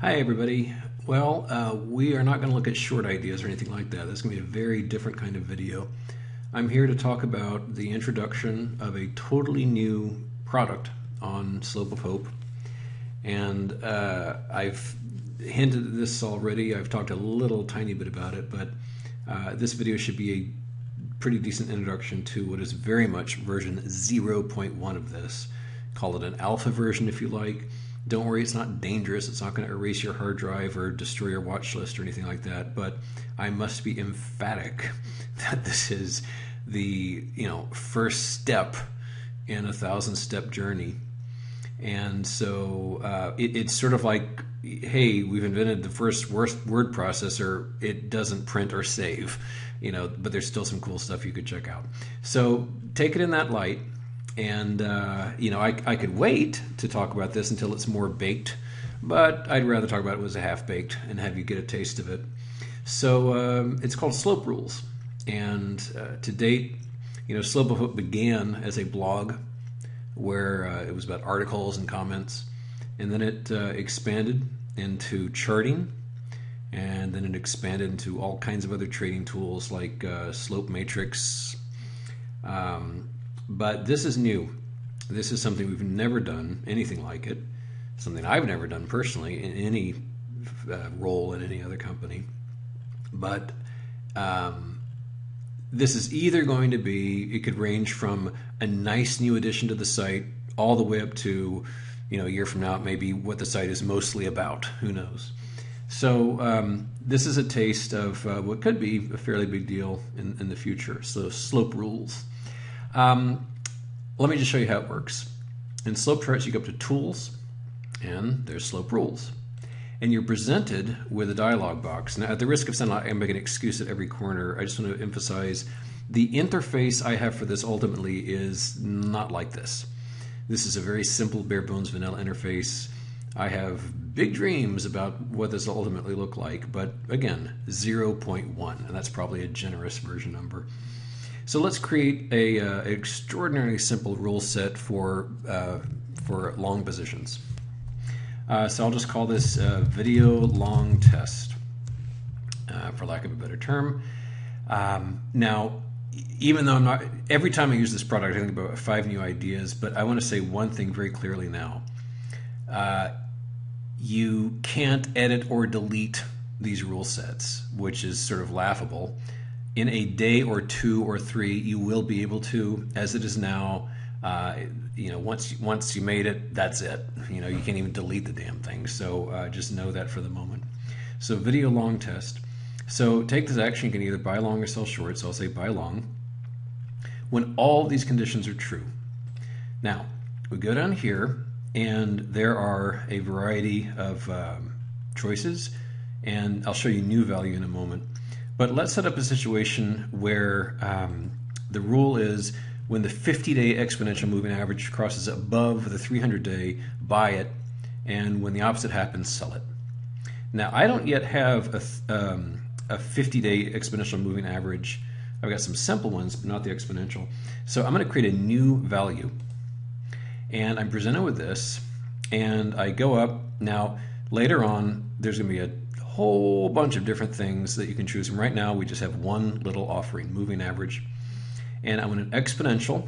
Hi, everybody. Well, we are not going to look at short ideas or anything like that. That's going to be a very different kind of video. I'm here to talk about the introduction of a totally new product on Slope of Hope. And I've hinted at this already. I've talked a little tiny bit about it, but this video should be a pretty decent introduction to what is very much version 0.1 of this. Call it an alpha version if you like. Don't worry, it's not dangerous. It's not going to erase your hard drive or destroy your watch list or anything like that. But I must be emphatic that this is the first step in a 1,000-step journey. And so it's sort of like, hey, we've invented the first word processor. It doesn't print or save, but there's still some cool stuff you could check out. So take it in that light. And, I could wait to talk about this until it's more baked, but I'd rather talk about it as a half-baked and have you get a taste of it. So it's called SlopeRules. And to date, Slope of Hope began as a blog where it was about articles and comments. And then it expanded into charting. And then it expanded into all kinds of other trading tools like Slope Matrix. But this is new. This is something we've never done, anything like it. Something I've never done personally in any role in any other company. But this is either going to be, it could range from a nice new addition to the site all the way up to, a year from now, it may be what the site is mostly about. Who knows? So this is a taste of what could be a fairly big deal in the future. So SlopeRules. Let me just show you how it works. In Slope Charts, you go up to Tools, and there's SlopeRules. And you're presented with a dialog box. Now, at the risk of sounding like I'm making an excuse at every corner, I just want to emphasize the interface I have for this ultimately is not like this. This is a very simple, bare-bones, vanilla interface. I have big dreams about what this will ultimately look like, but again, 0.1, and that's probably a generous version number. So let's create an extraordinarily simple rule set for long positions. So I'll just call this video long test, for lack of a better term. Now, even though I'm not, every time I use this product, I think about 5 new ideas, but I want to say one thing very clearly now. You can't edit or delete these rule sets, which is sort of laughable. In a day or 2 or 3, you will be able to, as it is now. Once you made it, that's it. You can't even delete the damn thing. So just know that for the moment. So video long test. So take this action. You can either buy long or sell short. So I'll say buy long when all these conditions are true. Now we go down here, and there are a variety of choices, and I'll show you new value in a moment. But let's set up a situation where the rule is when the 50-day exponential moving average crosses above the 300-day, buy it, and when the opposite happens, sell it. Now, I don't yet have a 50-day exponential moving average. I've got some simple ones, but not the exponential. So I'm going to create a new value, and I'm presented with this, and I go up. Now, later on, there's going to be a whole bunch of different things that you can choose from. Right now we just have one little offering, moving average, and I want an exponential,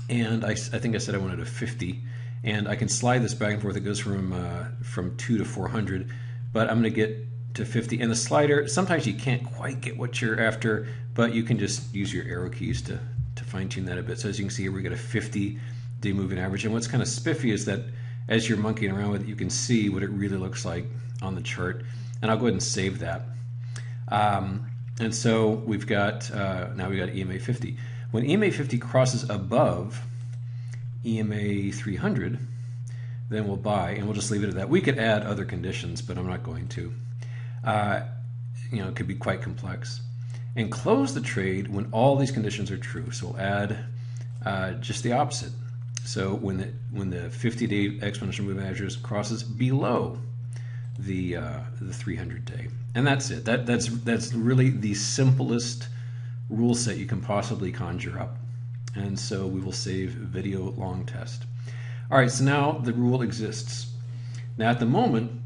and I think I said I wanted a 50, and I can slide this back and forth. It goes from 2 to 400, but I'm going to get to 50. And the slider, sometimes you can't quite get what you're after, but you can just use your arrow keys to fine-tune that a bit. So as you can see here, we got a 50-day moving average, and what's kind of spiffy is that as you're monkeying around with it, you can see what it really looks like on the chart. And I'll go ahead and save that. And so we've got, now we've got EMA 50. When EMA 50 crosses above EMA 300, then we'll buy, and we'll just leave it at that. We could add other conditions, but I'm not going to. It could be quite complex. And close the trade when all these conditions are true. So we'll add just the opposite. So when the 50-day exponential moving average crosses below the 300-day, and that's it. That's really the simplest rule set you can possibly conjure up. And so we will save video long test. All right, so now the rule exists. Now at the moment,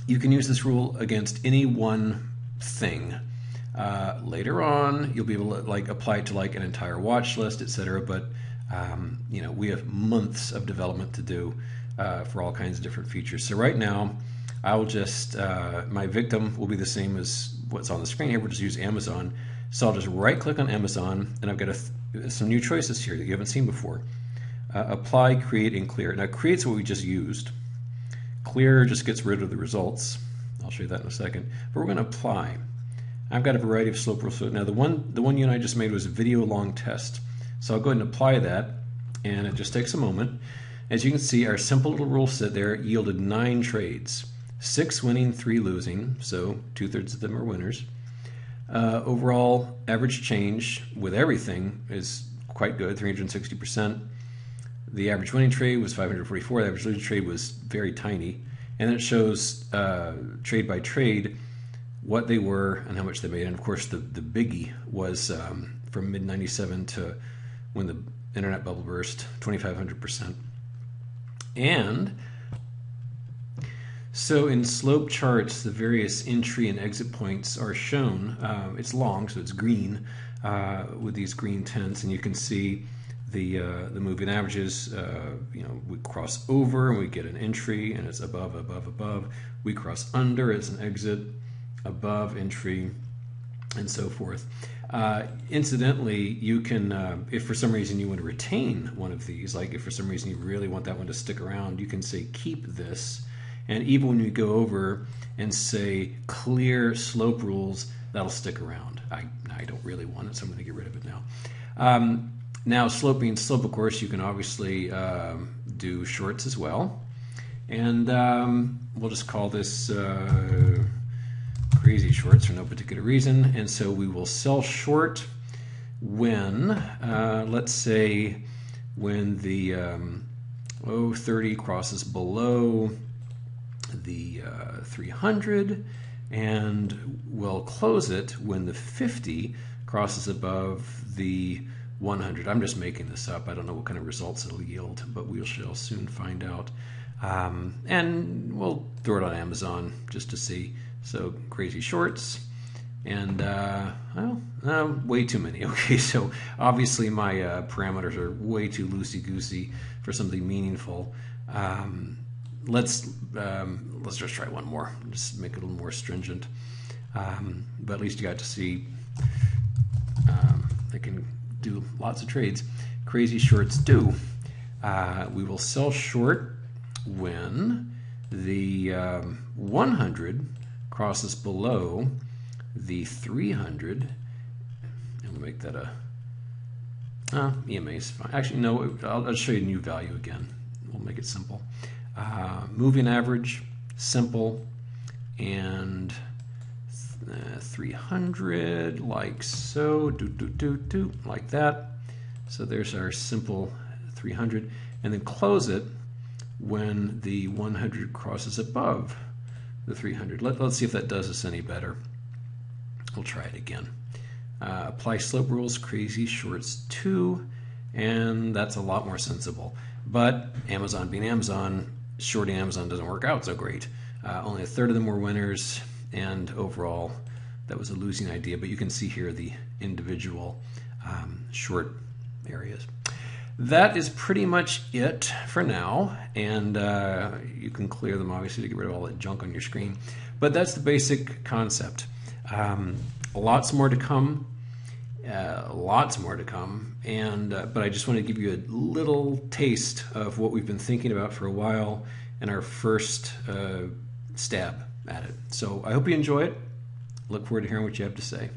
you can use this rule against any one thing. Later on, you'll be able to like apply it to like an entire watch list, etc. But you know, we have months of development to do for all kinds of different features. So right now, I will just my victim will be the same as what's on the screen here. We'll just use Amazon. So I'll just right-click on Amazon, and I've got some new choices here that you haven't seen before. Apply, create, and clear. Now, create's what we just used. Clear just gets rid of the results. I'll show you that in a second. But we're going to apply. I've got a variety of slope rules. Now, the one you and I just made was a video-long test. So I'll go ahead and apply that, and it just takes a moment. As you can see, our simple little rule set there yielded 9 trades. 6 winning, 3 losing, so 2/3 of them are winners. Overall average change with everything is quite good, 360%. The average winning trade was 544. The average losing trade was very tiny. And then it shows trade by trade what they were and how much they made. And of course, the biggie was from mid-97 to when the internet bubble burst, 2,500%. And so in slope charts, the various entry and exit points are shown. It's long, so it's green with these green tints, and you can see the moving averages. You know, we cross over and we get an entry, and it's above, above, above. We cross under, it's an exit, above, entry, and so forth. Incidentally, you can, if for some reason you want to retain one of these, like if for some reason you really want that one to stick around, you can say keep this. And even when you go over and say clear slope rules, that'll stick around. I don't really want it, so I'm going to get rid of it now. Now, slope being slope, of course, you can obviously do shorts as well. And we'll just call this crazy shorts for no particular reason. And so we will sell short when, let's say, when the 30 crosses below the 300, and we'll close it when the 50 crosses above the 100. I'm just making this up. I don't know what kind of results it'll yield, but we shall soon find out. And we'll throw it on Amazon just to see. So crazy shorts, and well, way too many. Okay, so obviously my parameters are way too loosey-goosey for something meaningful. Let's just try one more. Just make it a little more stringent. But at least you got to see I can do lots of trades. Crazy shorts do. We will sell short when the 100 crosses below the 300, and we'll make that a EMA is fine. Actually, no, I'll show you a new value again. We'll make it simple. Moving average, simple, and 300, like so, like that. So there's our simple 300, and then close it when the 100 crosses above the 300. Let's see if that does us any better. We'll try it again. Apply slope rules, crazy shorts 2, and that's a lot more sensible. But Amazon being Amazon, shorting Amazon doesn't work out so great. Only 1/3 of them were winners, and overall that was a losing idea. But you can see here the individual short areas. That is pretty much it for now, and you can clear them obviously to get rid of all that junk on your screen. But that's the basic concept. Lots more to come. Lots more to come, and but I just want to give you a little taste of what we've been thinking about for a while and our first stab at it. So I hope you enjoy it. Look forward to hearing what you have to say.